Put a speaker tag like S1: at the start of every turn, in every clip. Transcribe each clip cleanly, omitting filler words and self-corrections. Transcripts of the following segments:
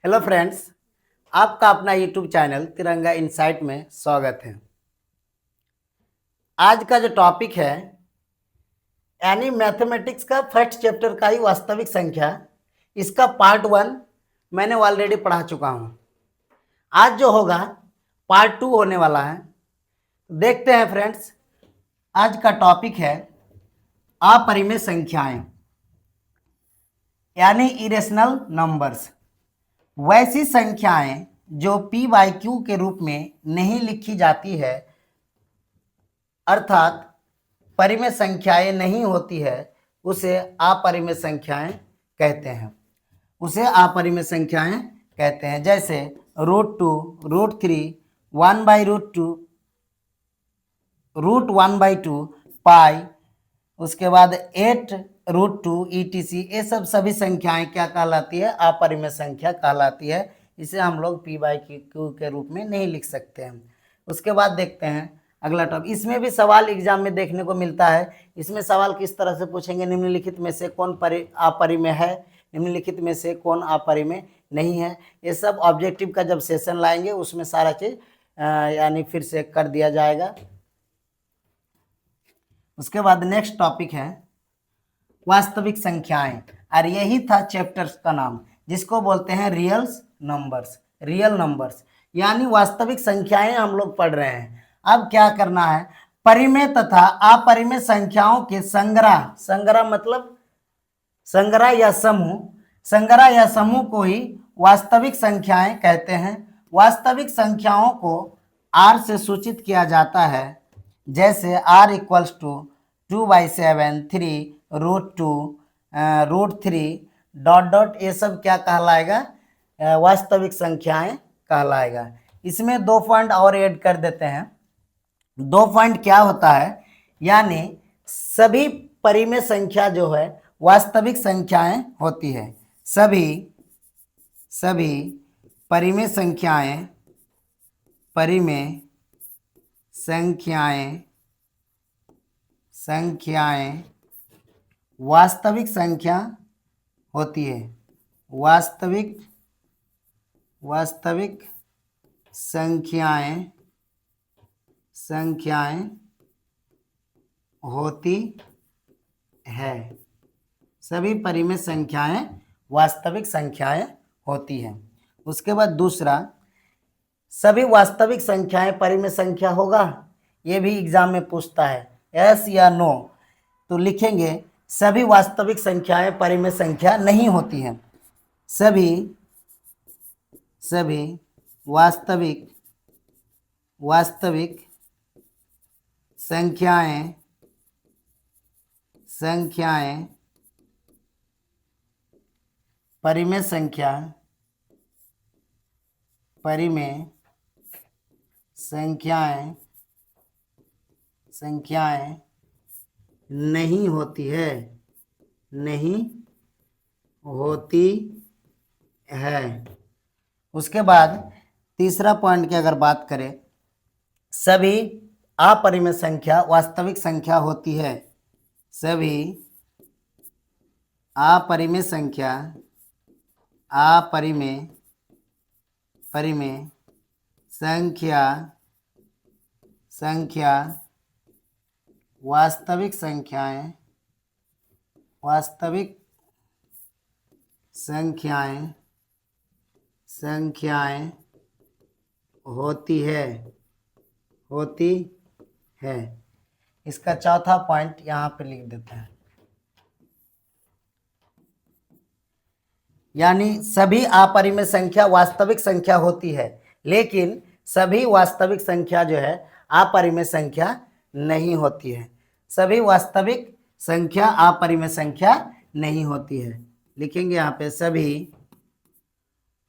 S1: Hello friends, आपका अपना YouTube channel तिरंगा इनसाइट में स्वागत है। आज का जो टॉपिक है यानी मैथमेटिक्स का फर्स्ट चैप्टर का ही वास्तविक संख्या, इसका पार्ट 1 मैंने ऑलरेडी पढ़ा चुका हूँ। आज जो होगा पार्ट 2 होने वाला है। देखते हैं फ्रेंड्स, आज का टॉपिक है अपरिमेय संख्याएं यानी इरेशनल नंबर्स। वैसी संख्याएं जो पी बाई क्यू के रूप में नहीं लिखी जाती है, अर्थात परिमेय संख्याएं नहीं होती है, उसे अपरिमेय संख्याएं कहते हैं। उसे अपरिमेय संख्याएं कहते हैं। जैसे √2, √3, 1/√2, √1/2, पाई, उसके बाद 8√2 ETC, ये सब सभी संख्याएं क्या कहलाती है? अपरिमेय संख्या कहलाती है। इसे हम लोग पी बाई क्यू के रूप में नहीं लिख सकते हैं। उसके बाद देखते हैं अगला टॉपिक। इसमें भी सवाल एग्जाम में देखने को मिलता है। इसमें सवाल किस तरह से पूछेंगे? निम्नलिखित में से कौन अपरिमेय है, निम्नलिखित में से कौन अपरिमेय नहीं है। ये सब ऑब्जेक्टिव का जब सेशन लाएंगे उसमें सारा चीज यानी फिर से कर दिया जाएगा। उसके बाद नेक्स्ट टॉपिक है वास्तविक संख्याएं, और यही था चैप्टर का नाम, जिसको बोलते हैं रियल नंबर्स। रियल नंबर्स यानी वास्तविक संख्याएं हम लोग पढ़ रहे हैं। अब क्या करना है? परिमेय तथा अपरिमेय संख्याओं के संग्रह, संग्रह मतलब संग्रह या समूह, संग्रह या समूह को ही वास्तविक संख्याएं कहते हैं। वास्तविक संख्याओं को R से सूचित किया जाता है। जैसे R = 2/7, 3, √2, √3 ... ये सब क्या कहलाएगा? वास्तविक संख्याएं कहलाएगा। इसमें 2 पॉइंट और ऐड कर देते हैं। 2 पॉइंट क्या होता है? यानी सभी परिमेय संख्या जो है वास्तविक संख्याएं होती है। सभी परिमेय संख्याएं वास्तविक संख्या होती है। वास्तविक संख्याएं होती है। सभी परिमेय संख्याएं वास्तविक संख्याएं होती हैं। उसके बाद दूसरा, सभी वास्तविक संख्याएं परिमेय संख्या होगा? ये भी एग्जाम में पूछता है, यस या नो। तो लिखेंगे सभी वास्तविक संख्याएं परिमेय संख्या नहीं होती हैं। सभी वास्तविक संख्याएं परिमेय संख्याएं नहीं होती है। उसके बाद तीसरा पॉइंट की अगर बात करें, सभी अपरिमेय संख्या वास्तविक संख्या होती है। सभी अपरिमेय संख्या वास्तविक संख्याएं होती है। इसका चौथा पॉइंट यहाँ पे लिख देते हैं। यानी सभी अपरिमेय संख्या वास्तविक संख्या होती है, लेकिन सभी वास्तविक संख्या जो है अपरिमेय संख्या नहीं होती है। सभी वास्तविक संख्या अपरिमेय संख्या नहीं होती है। लिखेंगे यहाँ पे सभी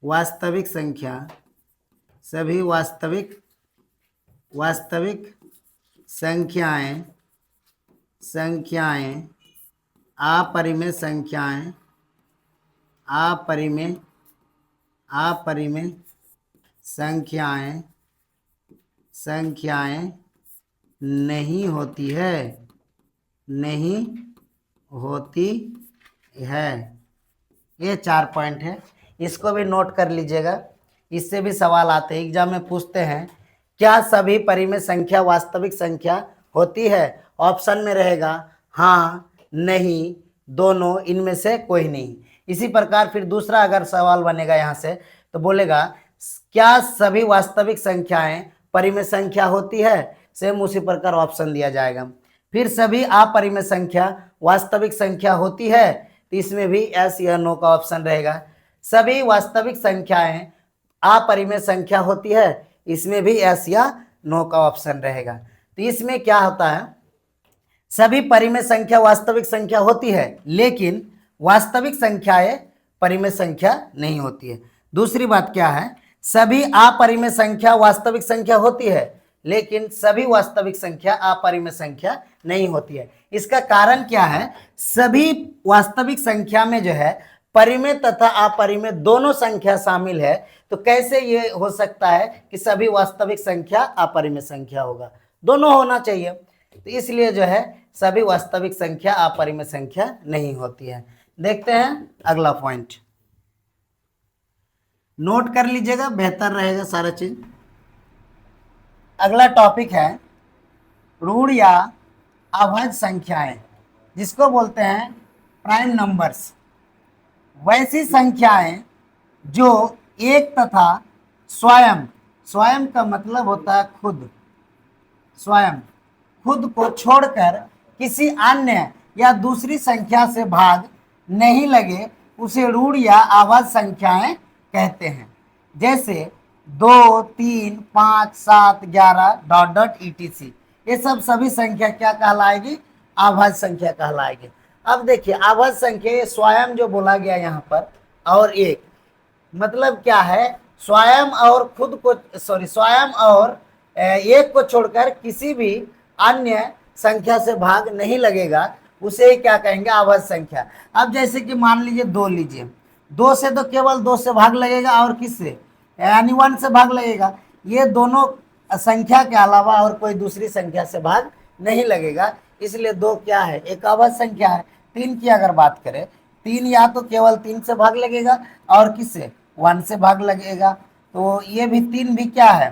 S1: वास्तविक संख्याएं अपरिमेय संख्याएं नहीं होती है। ये 4 पॉइंट है। इसको भी नोट कर लीजिएगा, इससे भी सवाल आते हैं एग्जाम में, पूछते हैं क्या सभी परिमेय संख्या वास्तविक संख्या होती है? ऑप्शन में रहेगा हाँ, नहीं, दोनों, इनमें से कोई नहीं। इसी प्रकार फिर दूसरा अगर सवाल बनेगा यहाँ से तो बोलेगा क्या सभी वास्तविक संख्याएं परिमेय संख्या होती है? सेम उसी प्रकार ऑप्शन दिया जाएगा। फिर सभी अपरिमेय संख्या वास्तविक संख्या होती है, तो इसमें भी यस या नो का ऑप्शन रहेगा। सभी वास्तविक संख्याएं अपरिमेय संख्या होती है, इसमें भी यस या नो का ऑप्शन रहेगा। तो इसमें क्या होता है, सभी परिमेय संख्या वास्तविक संख्या होती है, लेकिन वास्तविक संख्याएं परिमेय संख्या नहीं होती है। दूसरी बात क्या है, सभी अपरिमेय संख्या वास्तविक संख्या होती है, लेकिन सभी वास्तविक संख्या अपरिमेय संख्या नहीं होती है। इसका कारण क्या है, सभी वास्तविक संख्या में जो है परिमेय तथा अपरिमेय दोनों संख्या शामिल है, तो कैसे ये हो सकता है कि सभी वास्तविक संख्या अपरिमेय संख्या होगा? दोनों होना चाहिए। तो इसलिए जो है सभी वास्तविक संख्या अपरिमेय संख्या नहीं होती है। देखते हैं अगला पॉइंट, नोट कर लीजिएगा, बेहतर रहेगा सारा चीज। अगला टॉपिक है ऋण या अभाज्य संख्याएं, जिसको बोलते हैं प्राइम नंबर्स। वैसी संख्याएं जो एक तथा स्वयं, स्वयं का मतलब होता है खुद, स्वयं खुद को छोड़कर किसी अन्य या दूसरी संख्या से भाग नहीं लगे, उसे ऋण या अभाज्य संख्याएं कहते हैं। जैसे 2, 3, 5, 7, 11 डॉट डॉट etc, ये सब सभी संख्या क्या कहलाएगी? अभाज्य संख्या कहलाएगी। अब देखिए अभाज्य संख्या स्वयं जो बोला गया यहाँ पर, और एक मतलब क्या है, स्वयं और खुद को स्वयं और एक को छोड़कर किसी भी अन्य संख्या से भाग नहीं लगेगा, उसे क्या कहेंगे? अभाज्य संख्या। अब जैसे कि मान लीजिए 2 लीजिए, 2 से तो केवल 2 से भाग लगेगा, और किससे? यानी 1 से भाग लगेगा। ये दोनों संख्या के अलावा और कोई दूसरी संख्या से भाग नहीं लगेगा, इसलिए 2 क्या है? एक अभाज्य संख्या है। 3 की अगर बात करें, 3 या तो केवल 3 से भाग लगेगा, और किससे? 1 से भाग लगेगा। तो ये भी 3 भी क्या है?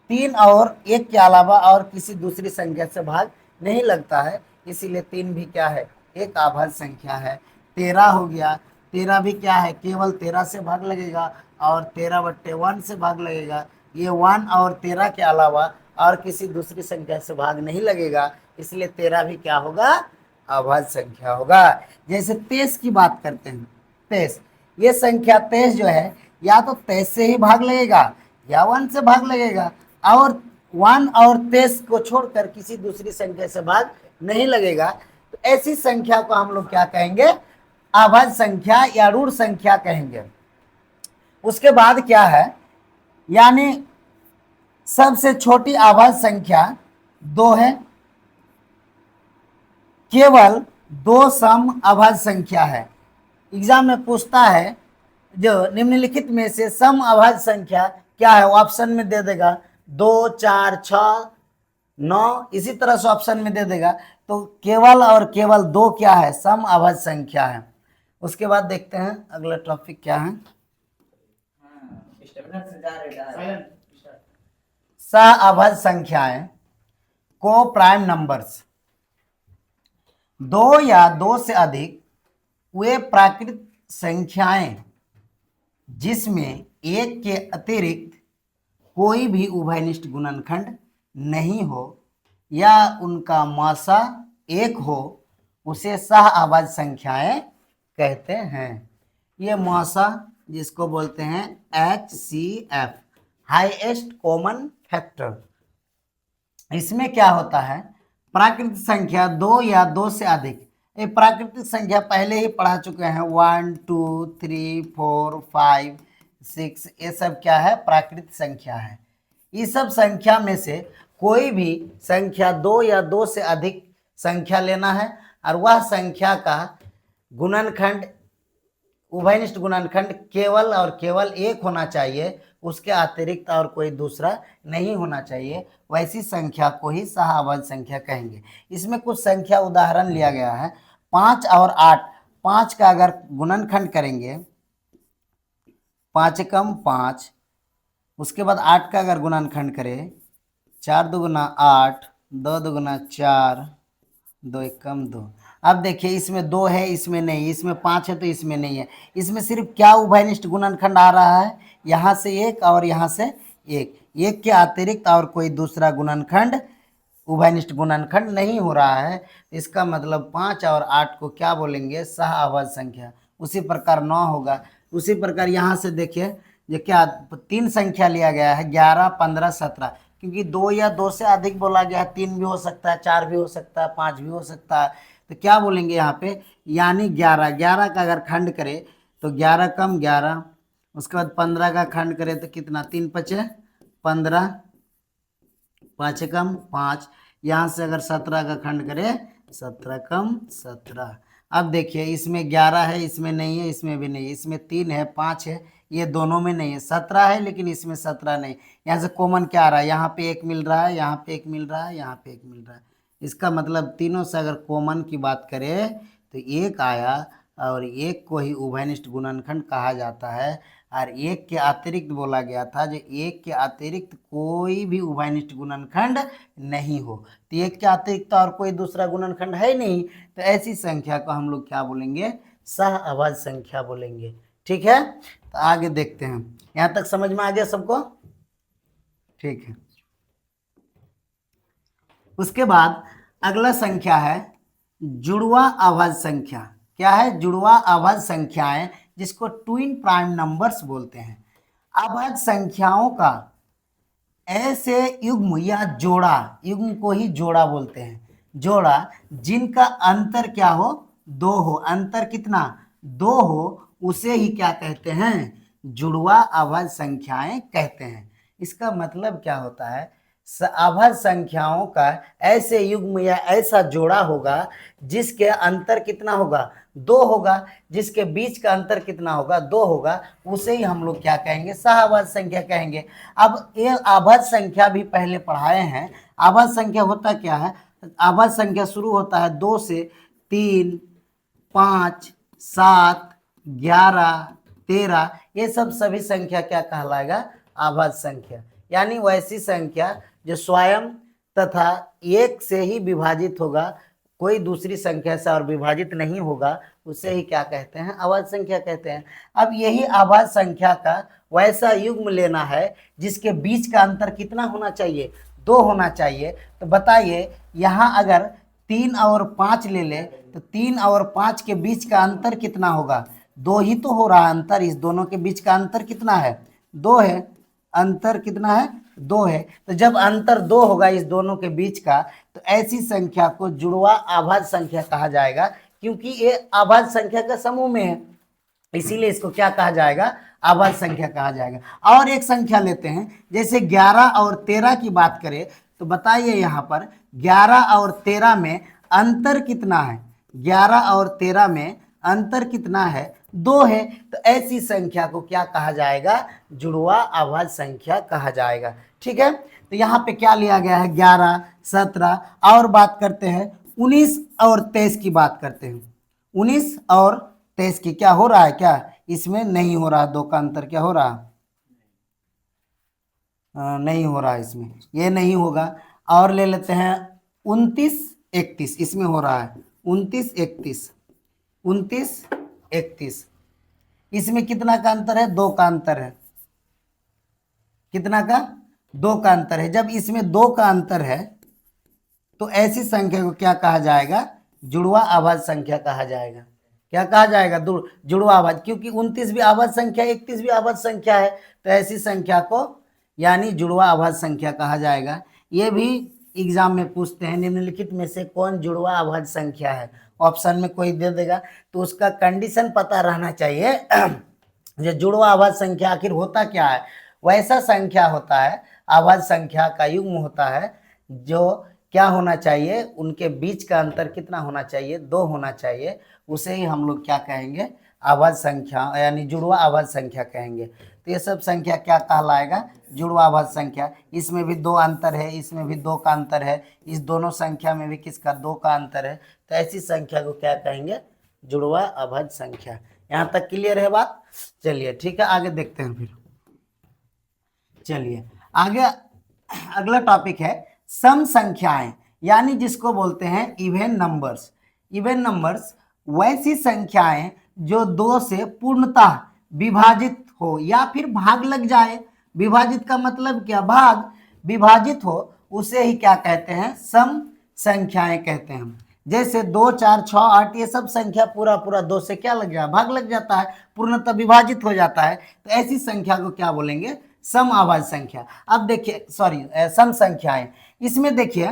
S1: 3 और 1 के अलावा और किसी दूसरी संख्या से भाग नहीं लगता है, इसीलिए 3 भी क्या है? एक अभाज्य संख्या है। 13 हो गया, 13 भी क्या है? केवल 13 से भाग लगेगा, और 13/1 से भाग लगेगा। ये 1 और 13 के अलावा और किसी दूसरी संख्या से भाग नहीं लगेगा, इसलिए 13 भी क्या होगा? अभाज्य संख्या होगा। जैसे 23 की बात करते हैं, 23, ये संख्या 23 जो है, या तो 23 से ही भाग लगेगा या 1 से भाग लगेगा, और 1 और 23 को छोड़कर किसी दूसरी संख्या से भाग नहीं लगेगा। तो ऐसी संख्या को हम लोग क्या कहेंगे? अभाज्य संख्या या ऋण संख्या कहेंगे। उसके बाद क्या है, यानी सबसे छोटी अभाज्य संख्या 2 है, केवल 2 सम अभाज्य संख्या है। एग्जाम में पूछता है जो निम्नलिखित में से सम अभाज्य संख्या क्या है, ऑप्शन में दे देगा 2, 4, 6, 9, इसी तरह से ऑप्शन में दे देगा। तो केवल और केवल 2 क्या है? सम अभाज्य संख्या है। उसके बाद देखते हैं अगला टॉपिक क्या है, सह अभाज्य संख्याएं को प्राइम नंबर्स। 2 या 2 से अधिक वे प्राकृत संख्याएं जिसमें एक के अतिरिक्त कोई भी उभयनिष्ठ गुणनखंड नहीं हो या उनका मासा एक हो, उसे सह अभाज्य संख्याएं कहते हैं। ये मासा जिसको बोलते हैं HCF, हाईएस्ट कॉमन फैक्टर। इसमें क्या होता है, प्राकृतिक संख्या 2 या 2 से अधिक, ये प्राकृतिक संख्या पहले ही पढ़ा चुके हैं, 1, 2, 3, 4, 5, 6, ये सब क्या है? प्राकृतिक संख्या है। इस सब संख्या में से कोई भी संख्या 2 या 2 से अधिक संख्या लेना है, और वह संख्या का गुणनखंड, उभयनिष्ठ गुणनखंड केवल और केवल एक होना चाहिए, उसके अतिरिक्त और कोई दूसरा नहीं होना चाहिए। वैसी संख्या को ही सह अभाज्य संख्या कहेंगे। इसमें कुछ संख्या उदाहरण लिया गया है, 5 और 8। 5 का अगर गुणनखंड करेंगे 5 एकम 5, उसके बाद 8 का अगर गुणनखंड करें 4 दुगुना 8, 2 दुगुना 4, 2 एकम 2। अब देखिए इसमें 2 है, इसमें नहीं, इसमें 5 है तो इसमें नहीं है। इसमें सिर्फ क्या उभयनिष्ठ गुणनखंड आ रहा है, यहाँ से 1 और यहाँ से 1, 1 के अतिरिक्त और कोई दूसरा गुणनखंड उभयनिष्ठ गुणनखंड नहीं हो रहा है। इसका मतलब 5 और 8 को क्या बोलेंगे, सह अभाज्य संख्या। उसी प्रकार 9 होगा। उसी प्रकार यहाँ से देखिए ये क्या 3 संख्या लिया गया है, 11, 15, 17, क्योंकि 2 या 2 से अधिक बोला गया है, 3 भी हो सकता है, 4 भी हो सकता है, 5 भी हो सकता है। तो क्या बोलेंगे यहाँ पे, यानी 11, 11 का अगर खंड करें तो 11 कम 11, उसके बाद 15 का खंड करें तो कितना, 3 पचे 15, 5 कम 5, यहाँ से अगर 17 का खंड करें 17 कम 17। अब देखिए इसमें 11 है, इसमें नहीं है, इसमें भी नहीं, इसमें 3 है, 5 है, ये दोनों में नहीं है। 17 है लेकिन इसमें 17 नहीं। यहाँ से कॉमन क्या आ रहा है, यहाँ पे 1 मिल रहा है, यहाँ पे 1 मिल रहा है, यहाँ पे 1 मिल रहा है। इसका मतलब तीनों से अगर कॉमन की बात करें तो 1 आया, और 1 को ही उभयनिष्ठ गुणनखंड कहा जाता है। और 1 के अतिरिक्त बोला गया था, जो 1 के अतिरिक्त कोई भी उभयनिष्ठ गुणनखंड नहीं हो। तो 1 के अतिरिक्त और कोई दूसरा गुणनखंड है नहीं, तो ऐसी संख्या को हम लोग क्या बोलेंगे, सह अभाज्य संख्या बोलेंगे। ठीक है, तो आगे देखते हैं। यहाँ तक समझ में आ गया सबको? ठीक है। उसके बाद अगला संख्या है जुड़वा अभाज्य संख्या। क्या है, जुड़वा अभाज्य संख्याएं, जिसको ट्विन प्राइम नंबर्स बोलते हैं। अभाज्य संख्याओं का ऐसे युग्म या जोड़ा, युग्म को ही जोड़ा बोलते हैं, जोड़ा जिनका अंतर क्या हो, 2 हो। अंतर कितना, 2 हो, उसे ही क्या कहते हैं, जुड़वा अभाज्य संख्याएं कहते हैं। इसका मतलब क्या होता है, अभाज्य संख्याओं का ऐसे युग्म या ऐसा जोड़ा होगा जिसके अंतर कितना होगा, 2 होगा, जिसके बीच का अंतर कितना होगा, 2 होगा, उसे ही हम लोग क्या कहेंगे, सहअभाज्य संख्या कहेंगे। अब ये अभाज्य संख्या भी पहले पढ़ाए हैं। अभाज्य संख्या होता क्या है, अभाज्य संख्या शुरू होता है 2 से, 3, 5, 7, 11, 13, ये सब सभी संख्या क्या कहलाएगा, अभाज्य संख्या। यानी वैसी संख्या जो स्वयं तथा 1 से ही विभाजित होगा, कोई दूसरी संख्या से और विभाजित नहीं होगा, उसे ही क्या कहते हैं, अभाज्य संख्या कहते हैं। अब यही अभाज्य संख्या का वैसा युग्म लेना है जिसके बीच का अंतर कितना होना चाहिए, 2 होना चाहिए। तो बताइए यहाँ अगर 3 और 5 ले ले तो 3 और 5 के बीच का अंतर कितना होगा, 2 ही तो हो रहा है अंतर। इस दोनों के बीच का अंतर कितना है, 2 है। अंतर कितना है, 2 है। तो जब अंतर 2 होगा इस दोनों के बीच का, तो ऐसी संख्या को जुड़वा अभाज्य संख्या कहा जाएगा, क्योंकि ये अभाज्य संख्या का समूह में है, इसीलिए इसको क्या कहा जाएगा, अभाज्य संख्या कहा जाएगा। और एक संख्या लेते हैं, जैसे 11 और 13 की बात करें तो बताइए यहाँ पर 11 और 13 में अंतर कितना है, 11 और 13 में अंतर कितना है, 2 है। तो ऐसी संख्या को क्या कहा जाएगा, जुड़वा अभाज्य संख्या कहा जाएगा। ठीक है, तो यहाँ पे क्या लिया गया है, 11, 17, और बात करते हैं 19 और 23 की बात करते हैं। 19 और 23 की क्या हो रहा है, क्या इसमें नहीं हो रहा, 2 का अंतर क्या हो रहा, नहीं हो रहा, इसमें ये नहीं होगा। और ले लेते हैं 29, 31, इसमें हो रहा है 29, 31, 29, 31, इसमें कितना का अंतर है, 2 का अंतर है। कितना का, 2 का अंतर है। जब इसमें 2 का अंतर है तो ऐसी संख्या को क्या कहा जाएगा, जुड़वा अभाज्य संख्या कहा जाएगा। क्या कहा जाएगा, जुड़वा अभाज्य, क्योंकि 29 भी अभाज्य संख्या, 31 भी अभाज्य संख्या है, तो ऐसी संख्या को यानी जुड़वा अभाज्य संख्या कहा जाएगा। ये भी एग्जाम में पूछते हैं, निम्नलिखित में से कौन जुड़वा अभाज्य संख्या है, ऑप्शन में कोई दे देगा, तो उसका कंडीशन पता रहना चाहिए। जो जुड़वा अभाज्य संख्या आखिर होता क्या है, वैसा संख्या होता है, अभाज्य संख्या का युग्म होता है जो क्या होना चाहिए, उनके बीच का अंतर कितना होना चाहिए, 2 होना चाहिए, उसे ही हम लोग क्या कहेंगे, अभाज्य संख्या यानी जुड़वा अभाज्य संख्या कहेंगे। तो ये सब संख्या क्या कहलाएगा, जुड़वा अभाज्य संख्या। इसमें भी 2 अंतर है, इसमें भी 2 का अंतर है, इस दोनों संख्या में भी किसका, 2 का अंतर है, तो ऐसी संख्या को क्या कहेंगे, जुड़वा अभाज्य संख्या। यहाँ तक क्लियर है बात? चलिए ठीक है, आगे देखते हैं फिर। चलिए आगे अगला टॉपिक है सम संख्याएं, यानी जिसको बोलते हैं इवन नंबर्स। इवन नंबर्स वैसी संख्याएं जो 2 से पूर्णतः विभाजित हो या फिर भाग लग जाए। विभाजित का मतलब क्या? भाग। विभाजित हो उसे ही क्या कहते हैं? सम संख्याएं कहते हैं। जैसे 2, 4, 6, 8 ये सब संख्या पूरा पूरा 2 से क्या लग जाए? भाग लग जाता है, पूर्णतः विभाजित हो जाता है। तो ऐसी संख्या को क्या बोलेंगे? सम अभाज्य संख्या। अब देखिए, सॉरी, सम संख्याएं। इसमें देखिए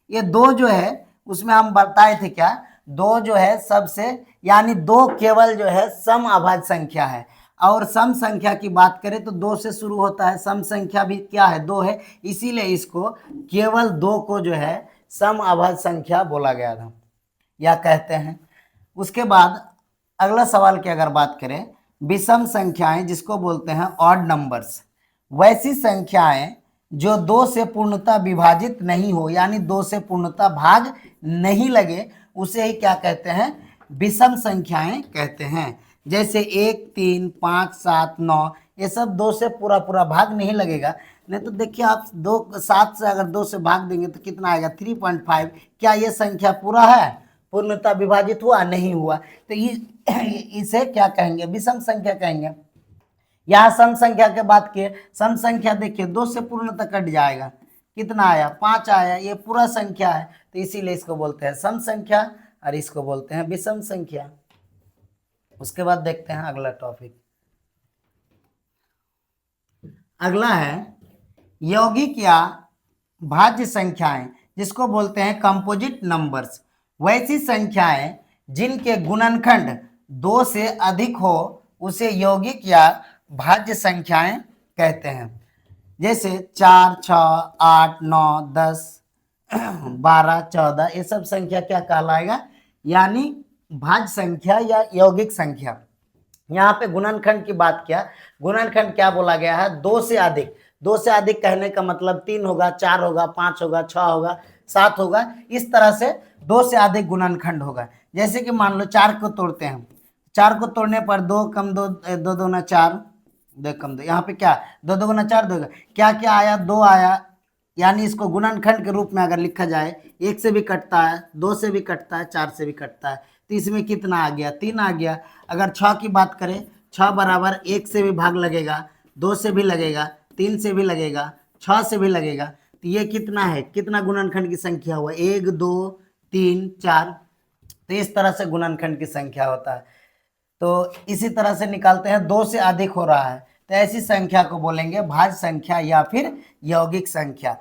S1: ये 2 जो है उसमें हम बताए थे क्या? 2 जो है सबसे, यानी 2 केवल जो है सम अभाज्य संख्या है। और सम संख्या की बात करें तो 2 से शुरू होता है। सम संख्या भी क्या है? 2 है, इसीलिए इसको केवल 2 को जो है सम अभाज्य संख्या बोला गया था या कहते हैं। उसके बाद अगला सवाल की अगर बात करें, विषम संख्याएं जिसको बोलते हैं ऑड नंबर्स। वैसी संख्याएं जो 2 से पूर्णतः विभाजित नहीं हो, यानी 2 से पूर्णतः भाग नहीं लगे, उसे ही क्या कहते हैं? विषम संख्याएं कहते हैं। जैसे 1, 3, 5, 7, 9 ये सब 2 से पूरा पूरा भाग नहीं लगेगा। नहीं तो देखिए आप 7 से अगर 2 से भाग देंगे तो कितना आएगा? 3.5। क्या ये संख्या पूरा है? पूर्णतः विभाजित हुआ? नहीं हुआ। तो इसे क्या कहेंगे? विषम संख्या कहेंगे। यहाँ सम संख्या के बात किए, सम संख्या देखिए 2 से पूर्णतः कट जाएगा, कितना आया? 5 आया। ये पूरा संख्या है, तो इसीलिए इसको बोलते हैं सम संख्या और इसको बोलते हैं विषम संख्या। उसके बाद देखते हैं अगला टॉपिक। अगला है यौगिक या भाज्य संख्याएं, जिसको बोलते हैं कंपोजिट नंबर्स। वैसी संख्याएं जिनके गुणनखंड 2 से अधिक हो उसे यौगिक या भाज्य संख्याएं कहते हैं। जैसे 4, 6, 8, 9, 10, 12, 14 ये सब संख्या क्या कहलाएगा? यानी भाज्य संख्या या यौगिक संख्या। यहाँ पे गुणनखंड की बात किया। गुणनखंड क्या बोला गया है? 2 से अधिक। 2 से अधिक कहने का मतलब 3 होगा, 4 होगा, 5 होगा, 6 होगा, 7 होगा। इस तरह से 2 से अधिक गुणनखंड होगा। जैसे कि मान लो 4 को तोड़ते हैं, 4 को तोड़ने पर 2 कम 2, 2 दूना 4, 2 कम 2, यहाँ पे क्या? 2 दूना 4, 2 क्या क्या आया? 2 आया। यानी इसको गुणनखंड के रूप में अगर लिखा जाए, 1 से भी कटता है, 2 से भी कटता है, 4 से भी कटता है, तो इसमें कितना आ गया? 3 आ गया। अगर 6 की बात करें, 6 बराबर 1 से भी भाग लगेगा, 2 से भी लगेगा, 3 से भी लगेगा, 6 से भी लगेगा। तो ये कितना है? कितना गुणनखंड की संख्या हुआ? 1, 2, 3, 4। तो इस तरह से गुणनखंड की संख्या होता है। तो इसी तरह से निकालते हैं। 2 से अधिक हो रहा है तो ऐसी संख्या को बोलेंगे भाज्य संख्या या फिर यौगिक संख्या।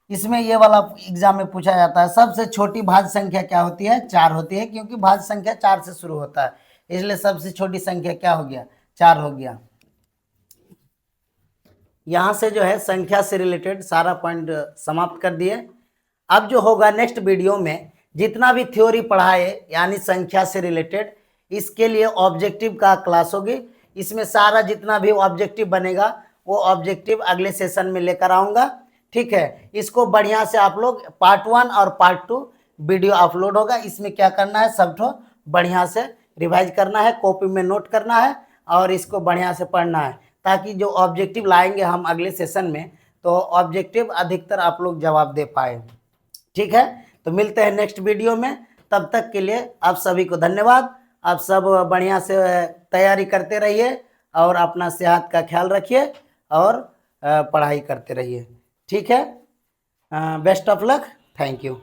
S1: इसमें ये वाला एग्जाम में पूछा जाता है, सबसे छोटी भाज्य संख्या क्या होती है? 4 होती है, क्योंकि भाज्य संख्या 4 से शुरू होता है, इसलिए सबसे छोटी संख्या क्या हो गया? 4 हो गया। यहाँ से जो है संख्या से रिलेटेड सारा पॉइंट समाप्त कर दिए। अब जो होगा नेक्स्ट वीडियो में, जितना भी थ्योरी पढ़ाए यानी संख्या से रिलेटेड, इसके लिए ऑब्जेक्टिव का क्लास होगी। इसमें सारा जितना भी ऑब्जेक्टिव बनेगा वो ऑब्जेक्टिव अगले सेशन में लेकर आऊँगा। ठीक है, इसको बढ़िया से आप लोग पार्ट 1 और पार्ट 2 वीडियो अपलोड होगा। इसमें क्या करना है? सब ठो बढ़िया से रिवाइज करना है, कॉपी में नोट करना है और इसको बढ़िया से पढ़ना है, ताकि जो ऑब्जेक्टिव लाएंगे हम अगले सेशन में, तो ऑब्जेक्टिव अधिकतर आप लोग जवाब दे पाए। ठीक है, तो मिलते हैं नेक्स्ट वीडियो में। तब तक के लिए आप सभी को धन्यवाद। आप सब बढ़िया से तैयारी करते रहिए और अपना सेहत का ख्याल रखिए और पढ़ाई करते रहिए। ठीक है, best of luck. Thank you.